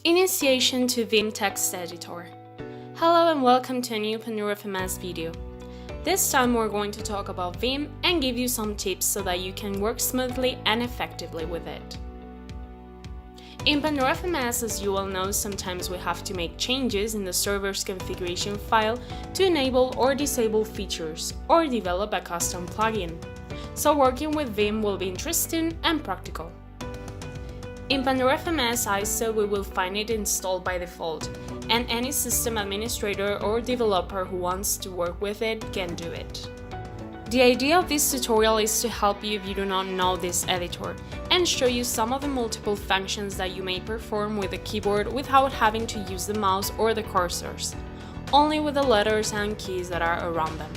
Initiation to VIM Text Editor. Hello and welcome to a new Pandora FMS video. This time we're going to talk about VIM and give you some tips so that you can work smoothly and effectively with it. In Pandora FMS, as you all know, sometimes we have to make changes in the server's configuration file to enable or disable features or develop a custom plugin. So working with VIM will be interesting and practical. In Pandora FMS ISO, we will find it installed by default, and any system administrator or developer who wants to work with it can do it. The idea of this tutorial is to help you if you do not know this editor, and show you some of the multiple functions that you may perform with the keyboard without having to use the mouse or the cursors, only with the letters and keys that are around them.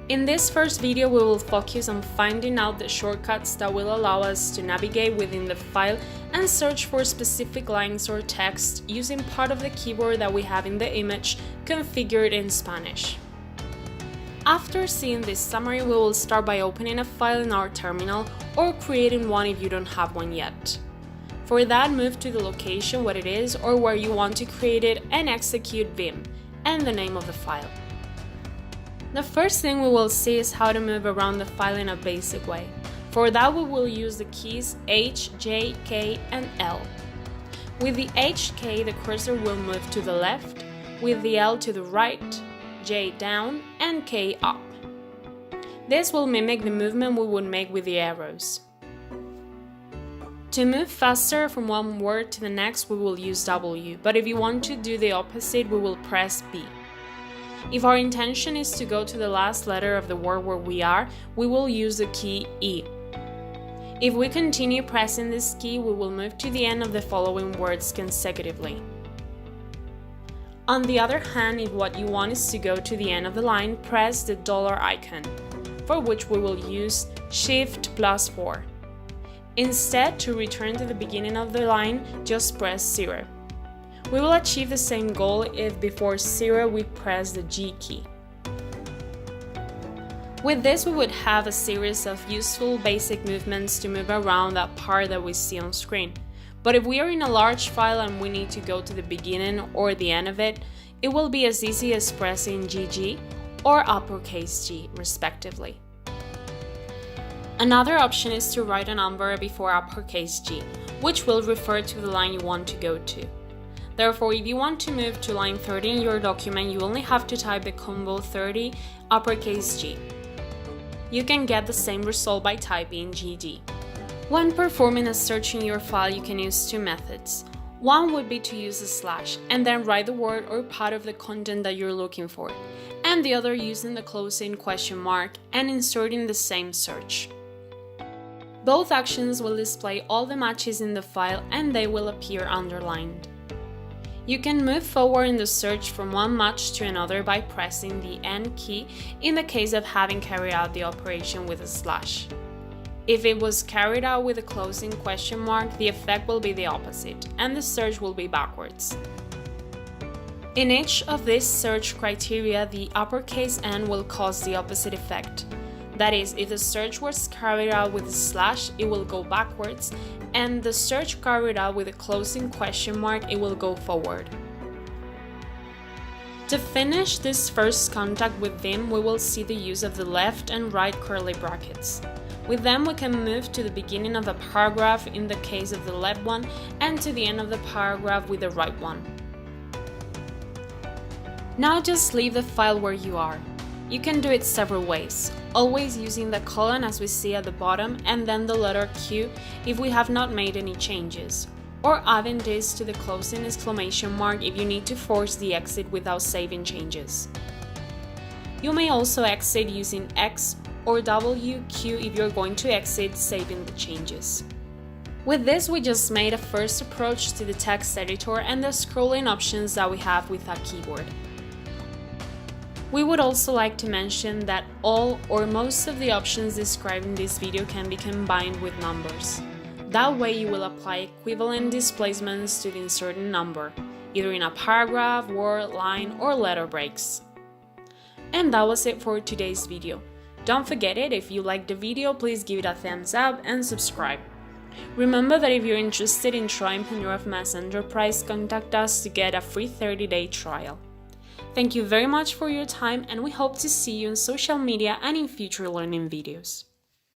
In this first video, we will focus on finding out the shortcuts that will allow us to navigate within the file and search for specific lines or text using part of the keyboard that we have in the image configured in Spanish. After seeing this summary, we will start by opening a file in our terminal or creating one if you don't have one yet. For that, move to the location where it is or where you want to create it and execute VIM and the name of the file. The first thing we will see is how to move around the file in a basic way. For that, we will use the keys H, J, K, and L. With the H key, the cursor will move to the left, with the L to the right, J down, and K up. This will mimic the movement we would make with the arrows. To move faster from one word to the next, we will use W, but if you want to do the opposite, we will press B. If our intention is to go to the last letter of the word where we are, we will use the key E. If we continue pressing this key, we will move to the end of the following words consecutively. On the other hand, if what you want is to go to the end of the line, press the dollar icon, for which we will use Shift+4. Instead, to return to the beginning of the line, just press 0. We will achieve the same goal if before 0 we press the G key. With this, we would have a series of useful basic movements to move around that part that we see on screen. But if we are in a large file and we need to go to the beginning or the end of it, it will be as easy as pressing GG or uppercase G, respectively. Another option is to write a number before uppercase G, which will refer to the line you want to go to. Therefore, if you want to move to line 30 in your document, you only have to type the combo 30 uppercase G. You can get the same result by typing GD. When performing a search in your file, you can use two methods. One would be to use a slash and then write the word or part of the content that you're looking for, and the other using the closing question mark and inserting the same search. Both actions will display all the matches in the file and they will appear underlined. You can move forward in the search from one match to another by pressing the N key in the case of having carried out the operation with a slash. If it was carried out with a closing question mark, the effect will be the opposite, and the search will be backwards. In each of these search criteria, the uppercase N will cause the opposite effect. That is, if the search was carried out with a slash, it will go backwards, and the search carried out with a closing question mark, it will go forward. To finish this first contact with VIM, we will see the use of the left and right curly brackets. With them, we can move to the beginning of a paragraph in the case of the left one, and to the end of the paragraph with the right one. Now just leave the file where you are. You can do it several ways, always using the colon as we see at the bottom and then the letter Q if we have not made any changes, or adding this to the closing exclamation mark if you need to force the exit without saving changes. You may also exit using X or WQ if you're going to exit saving the changes. With this, we just made a first approach to the text editor and the scrolling options that we have with a keyboard. We would also like to mention that all or most of the options described in this video can be combined with numbers. That way you will apply equivalent displacements to the inserted number, either in a paragraph, word, line, or letter breaks. And that was it for today's video. Don't forget it, if you liked the video, please give it a thumbs up and subscribe. Remember that if you're interested in trying Pandora Mass Enterprise, contact us to get a free 30-day trial. Thank you very much for your time, and we hope to see you on social media and in future learning videos.